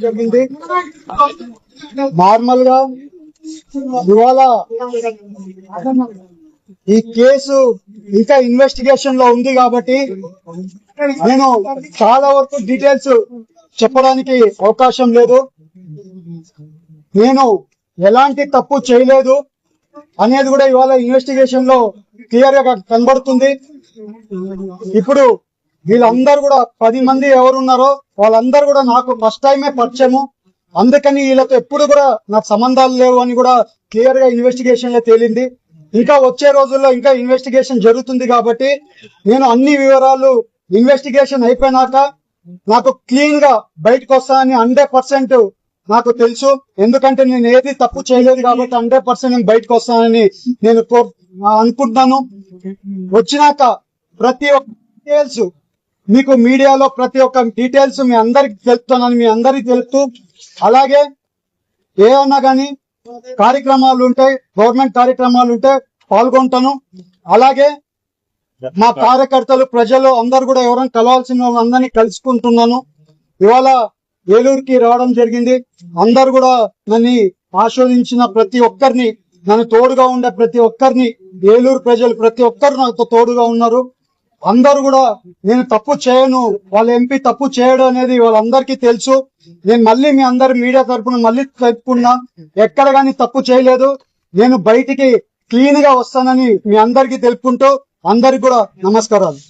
జరిగింది. నార్మల్ గా ఇవాళ ఈ కేసు ఇంకా ఇన్వెస్టిగేషన్ లో ఉంది కాబట్టి నేను చాలా వరకు డీటెయిల్స్ చెప్పడానికి అవకాశం లేదు. నేను ఎలాంటి తప్పు చేయలేదు అనేది కూడా ఇవాళ ఇన్వెస్టిగేషన్ లో క్లియర్ గా కనబడుతుంది. ఇప్పుడు వీళ్ళందరూ కూడా 10 మంది ఎవరున్నారో వాళ్ళందరూ కూడా నాకు ఫస్ట్ టైమే పరిచయము. అందుకని వీళ్ళతో ఎప్పుడు కూడా నాకు సంబంధాలు లేవు అని కూడా క్లియర్ గా ఇన్వెస్టిగేషన్ లో తేలింది. ఇంకా వచ్చే రోజుల్లో ఇంకా ఇన్వెస్టిగేషన్ జరుగుతుంది కాబట్టి నేను అన్ని వివరాలు ఇన్వెస్టిగేషన్ అయిపోయినాక నాకు క్లీన్ గా బయటకు వస్తానని 100% నాకు తెలుసు. ఎందుకంటే నేను ఏది తప్పు చేయలేదు కాబట్టి 100% నేను బయటకు వస్తానని నేను అనుకుంటున్నాను. వచ్చినాక ప్రతి ఒక్క డీటెయిల్స్ మీకు మీడియాలో ప్రతి ఒక్క డీటెయిల్స్ మీ అందరికి తెలుపుతానని మీ అందరికి తెలుపుతూ, అలాగే ఏమన్నా కానీ కార్యక్రమాలు ఉంటాయి, గవర్నమెంట్ కార్యక్రమాలు ఉంటే పాల్గొంటాను. అలాగే మా కార్యకర్తలు ప్రజలు అందరు కూడా ఎవరైనా కలవాల్సిన వాళ్ళందరినీ కలుసుకుంటున్నాను. ఇవాళ ఏలూరుకి రావడం జరిగింది. అందరు కూడా నన్ను ఆస్వాదించిన ప్రతి ఒక్కరిని, నన్ను తోడుగా ఉండే ప్రతి ఒక్కరిని, ఏలూరు ప్రజలు ప్రతి ఒక్కరు నాతో తోడుగా ఉన్నారు. అందరూ కూడా నేను తప్పు చేయను, వాళ్ళ ఎంపీ తప్పు చేయడం అనేది వాళ్ళందరికీ తెలుసు. నేను మళ్ళీ మీ అందరు మీడియా తరఫున మళ్ళీ చెప్పుకున్నా, ఎక్కడ కానీ తప్పు చేయలేదు. నేను బయటికి క్లీన్ గా వస్తానని మీ అందరికీ తెలుపుకుంటూ అందరికి కూడా నమస్కారాలు.